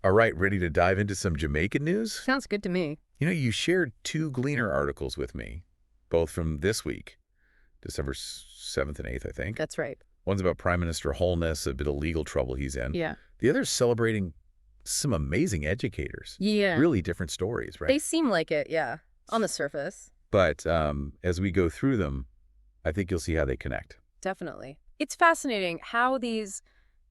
All right, ready to dive into some Jamaican news? Sounds good to me. You shared two Gleaner articles with me, both from this week, December 7th and 8th, I think. That's right. One's about Prime Minister Holness, a bit of legal trouble he's in. Yeah. The other's celebrating some amazing educators. Yeah. Really different stories, right? They seem like it, yeah, on the surface. But as we go through them, I think you'll see how they connect. Definitely. It's fascinating how these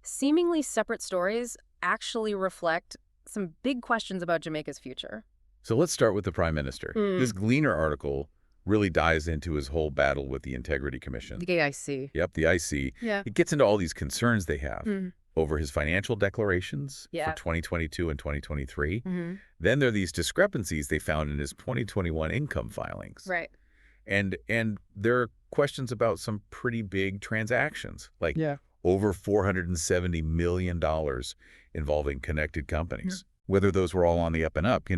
seemingly separate stories actually reflect some big questions about Jamaica's future. So let's start with the Prime Minister. Mm. This Gleaner article really dives into his whole battle with the Integrity Commission. The AIC. Yep, the IC. Yeah. It gets into all these concerns they have Mm. over his financial declarations Yeah. for 2022 and 2023. Mm-hmm. Then there are these discrepancies they found in his 2021 income filings. Right. And there are questions about some pretty big transactions, like Yeah. over $470 million involving connected companies, whether those were all on the up and up,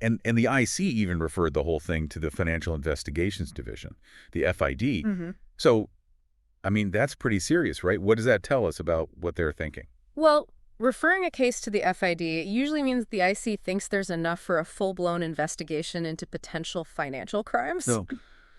And the IC even referred the whole thing to the Financial Investigations Division, the FID. Mm-hmm. So, I mean, that's pretty serious, right? What does that tell us about what they're thinking? Well, referring a case to the FID usually means the IC thinks there's enough for a full-blown investigation into potential financial crimes. So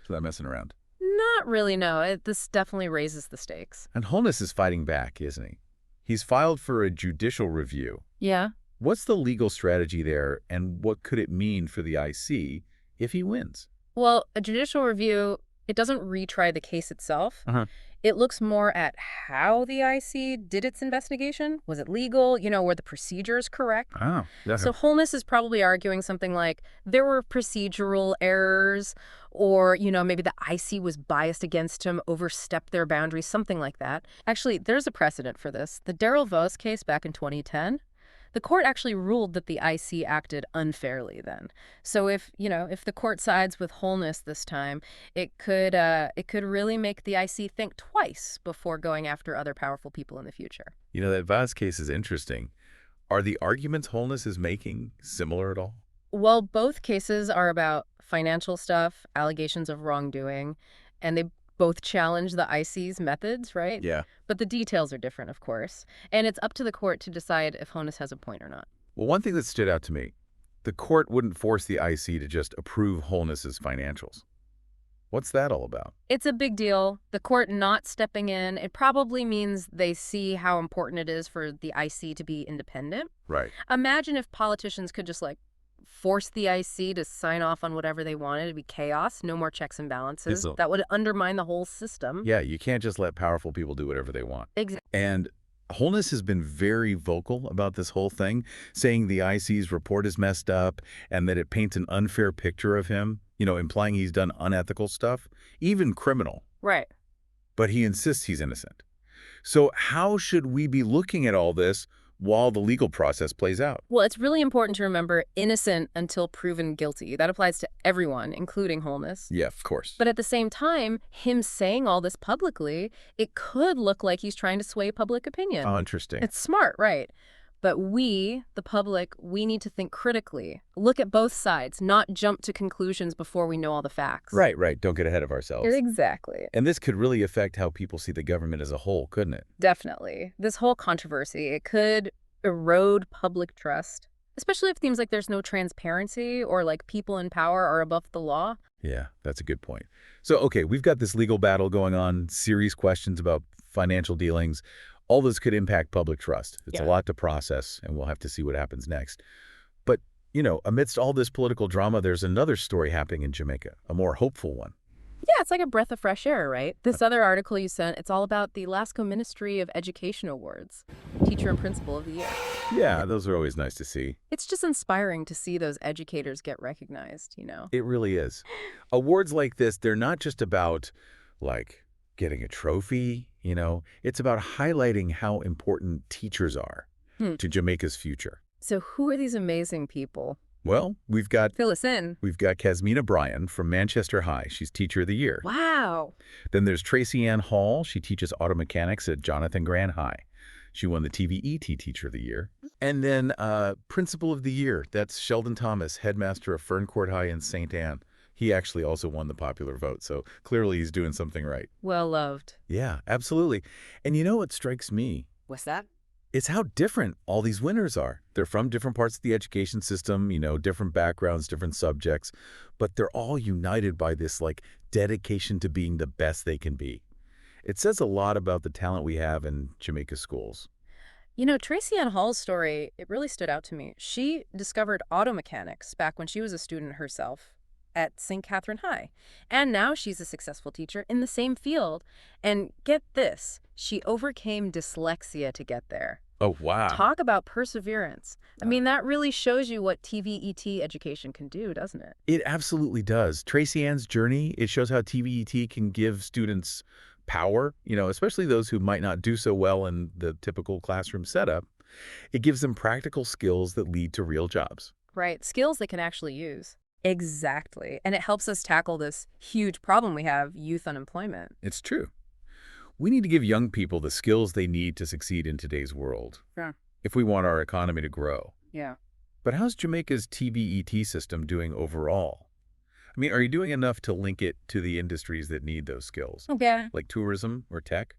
they're messing around. Not really, no. This definitely raises the stakes. And Holness is fighting back, isn't he? He's filed for a judicial review. Yeah. What's the legal strategy there, and what could it mean for the IC if he wins? Well, a judicial review, it doesn't retry the case itself. Uh-huh. It looks more at how the IC did its investigation. Was it legal? Were the procedures correct? Oh, So Holness is probably arguing something like there were procedural errors or, maybe the IC was biased against him, overstepped their boundaries, something like that. Actually, there's a precedent for this. The Daryl Vos case back in 2010. The court actually ruled that the IC acted unfairly then. So if the court sides with Holness this time, it could really make the IC think twice before going after other powerful people in the future. That Vaz case is interesting. Are the arguments Holness is making similar at all? Well, both cases are about financial stuff, allegations of wrongdoing, and they both challenge the IC's methods, right? Yeah. But the details are different, of course. And it's up to the court to decide if Holness has a point or not. Well, one thing that stood out to me, the court wouldn't force the IC to just approve Holness's financials. What's that all about? It's a big deal. The court not stepping in, it probably means they see how important it is for the IC to be independent. Right. Imagine if politicians could just force the IC to sign off on whatever they wanted. It'd be chaos, no more checks and balances. That would undermine the whole system. Yeah, you can't just let powerful people do whatever they want. Exactly. And Holness has been very vocal about this whole thing, saying the IC's report is messed up and that it paints an unfair picture of him, implying he's done unethical stuff, even criminal. Right. But he insists he's innocent. So how should we be looking at all this while the legal process plays out? Well, it's really important to remember innocent until proven guilty. That applies to everyone, including Holness. Yeah, of course. But at the same time, him saying all this publicly, it could look like he's trying to sway public opinion. Oh, interesting. It's smart, right? But we, the public, we need to think critically. Look at both sides, not jump to conclusions before we know all the facts. Right. Don't get ahead of ourselves. Exactly. And this could really affect how people see the government as a whole, couldn't it? Definitely. This whole controversy, it could erode public trust, especially if it seems like there's no transparency or people in power are above the law. Yeah, that's a good point. So, okay, we've got this legal battle going on, serious questions about financial dealings. All this could impact public trust. It's a lot to process, and we'll have to see what happens next. But, amidst all this political drama, there's another story happening in Jamaica, a more hopeful one. Yeah, it's like a breath of fresh air, right? This other article you sent, it's all about the Lasco Ministry of Education Awards, Teacher and Principal of the Year. Yeah, those are always nice to see. It's just inspiring to see those educators get recognized, It really is. Awards like this, they're not just about, getting a trophy, It's about highlighting how important teachers are to Jamaica's future. So who are these amazing people? Well, we've got Fill us in. Casmina Bryan from Manchester High. She's Teacher of the Year. Wow. Then there's Tracy Ann Hall. She teaches auto mechanics at Jonathan Grant High. She won the TVET Teacher of the Year. And then Principal of the Year. That's Sheldon Thomas, headmaster of Ferncourt High in St. Anne. He actually also won the popular vote, so clearly he's doing something right. Well loved. Yeah, absolutely. And what strikes me? What's that? It's how different all these winners are. They're from different parts of the education system, different backgrounds, different subjects, but they're all united by this like dedication to being the best they can be. It says a lot about the talent we have in Jamaica schools. Tracy Ann Hall's story, it really stood out to me. She discovered auto mechanics back when she was a student herself at St. Catherine High. And now she's a successful teacher in the same field. And get this, she overcame dyslexia to get there. Oh, wow. Talk about perseverance. I mean, that really shows you what TVET education can do, doesn't it? It absolutely does. Tracy Ann's journey, it shows how TVET can give students power, especially those who might not do so well in the typical classroom setup. It gives them practical skills that lead to real jobs. Right. Skills they can actually use. Exactly. And it helps us tackle this huge problem we have, youth unemployment. It's true. We need to give young people the skills they need to succeed in today's world Yeah. if we want our economy to grow. Yeah. But how's Jamaica's TVET system doing overall? I mean, are you doing enough to link it to the industries that need those skills, Yeah. like tourism or tech?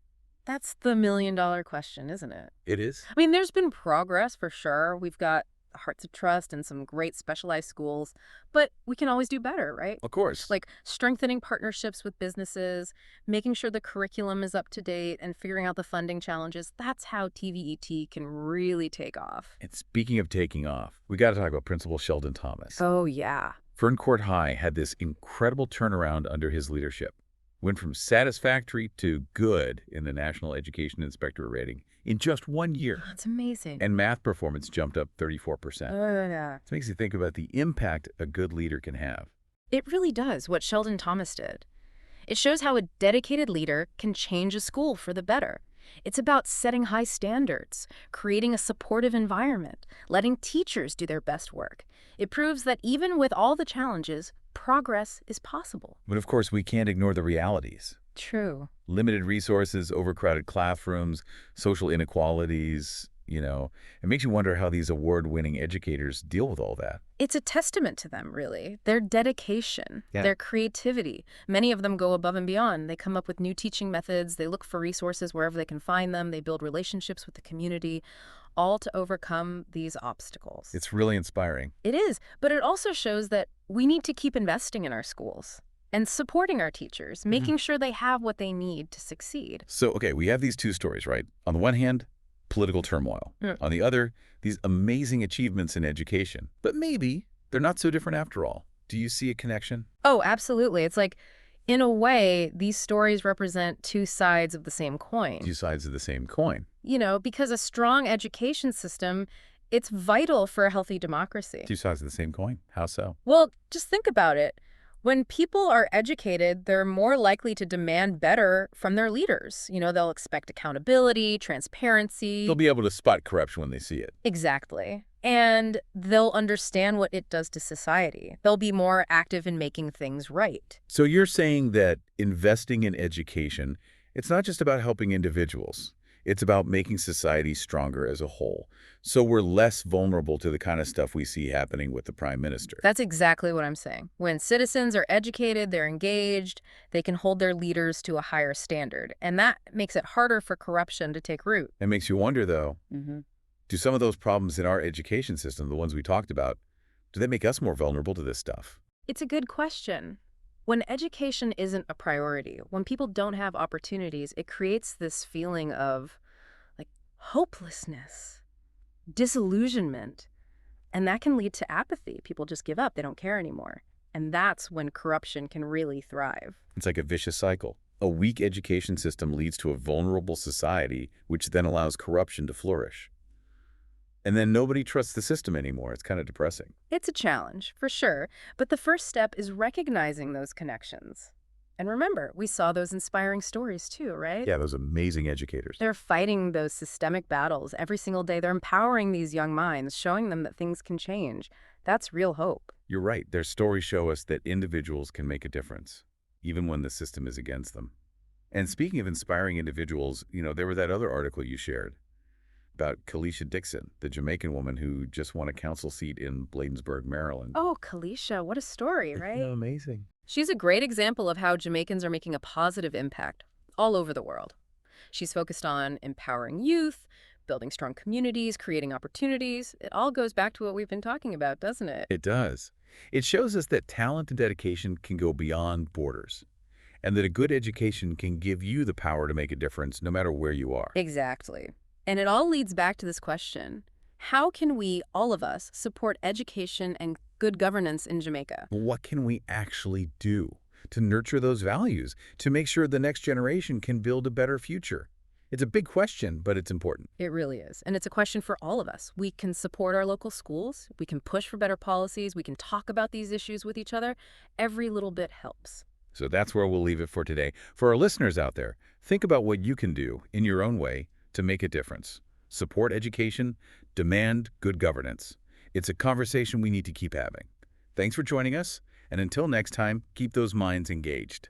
That's the million-dollar question, isn't it? It is? I mean, there's been progress for sure. We've got Hearts of Trust and some great specialized schools, but we can always do better, right? Of course. Like strengthening partnerships with businesses, making sure the curriculum is up to date, and figuring out the funding challenges. That's how TVET can really take off. And speaking of taking off, we got to talk about Principal Sheldon Thomas. Oh, yeah. Ferncourt High had this incredible turnaround under his leadership. Went from satisfactory to good in the National Education Inspector rating in just 1 year. That's amazing. And math performance jumped up 34%. Yeah. This makes you think about the impact a good leader can have. It really does what Sheldon Thomas did. It shows how a dedicated leader can change a school for the better. It's about setting high standards, creating a supportive environment, letting teachers do their best work. It proves that even with all the challenges, progress is possible. But of course, we can't ignore the realities. True. Limited resources, overcrowded classrooms, social inequalities, It makes you wonder how these award-winning educators deal with all that. It's a testament to them, really. Their dedication, Yeah. their creativity. Many of them go above and beyond. They come up with new teaching methods. They look for resources wherever they can find them. They build relationships with the community, all to overcome these obstacles. It's really inspiring. It is, but it also shows that we need to keep investing in our schools and supporting our teachers, making sure they have what they need to succeed. So, okay, we have these two stories, right? On the one hand, political turmoil. Yeah. On the other, these amazing achievements in education. But maybe they're not so different after all. Do you see a connection? Oh, absolutely. It's like, in a way, these stories represent two sides of the same coin. Two sides of the same coin. Because a strong education system, it's vital for a healthy democracy. Two sides of the same coin? How so? Well, just think about it. When people are educated, they're more likely to demand better from their leaders. They'll expect accountability, transparency. They'll be able to spot corruption when they see it. Exactly. And they'll understand what it does to society. They'll be more active in making things right. So you're saying that investing in education, it's not just about helping individuals. It's about making society stronger as a whole. So we're less vulnerable to the kind of stuff we see happening with the Prime Minister. That's exactly what I'm saying. When citizens are educated, they're engaged, they can hold their leaders to a higher standard. And that makes it harder for corruption to take root. It makes you wonder, though, do some of those problems in our education system, the ones we talked about, do they make us more vulnerable to this stuff? It's a good question. When education isn't a priority, when people don't have opportunities, it creates this feeling of hopelessness, disillusionment, and that can lead to apathy. People just give up. They don't care anymore. And that's when corruption can really thrive. It's like a vicious cycle. A weak education system leads to a vulnerable society, which then allows corruption to flourish. And then nobody trusts the system anymore. It's kind of depressing. It's a challenge, for sure, but the first step is recognizing those connections. And remember, we saw those inspiring stories too, right? Yeah, those amazing educators. They're fighting those systemic battles every single day. They're empowering these young minds, showing them that things can change. That's real hope. You're right. Their stories show us that individuals can make a difference, even when the system is against them. And speaking of inspiring individuals, there was that other article you shared about Kalisha Dixon, the Jamaican woman who just won a council seat in Bladensburg, Maryland. Oh, Kalisha, what a story, right? Amazing. She's a great example of how Jamaicans are making a positive impact all over the world. She's focused on empowering youth, building strong communities, creating opportunities. It all goes back to what we've been talking about, doesn't it? It does. It shows us that talent and dedication can go beyond borders, and that a good education can give you the power to make a difference no matter where you are. Exactly. And it all leads back to this question. How can we, all of us, support education and good governance in Jamaica? What can we actually do to nurture those values, to make sure the next generation can build a better future? It's a big question, but it's important. It really is. And it's a question for all of us. We can support our local schools. We can push for better policies. We can talk about these issues with each other. Every little bit helps. So that's where we'll leave it for today. For our listeners out there, think about what you can do in your own way to make a difference. Support education, demand good governance. It's a conversation we need to keep having. Thanks for joining us, and until next time, keep those minds engaged.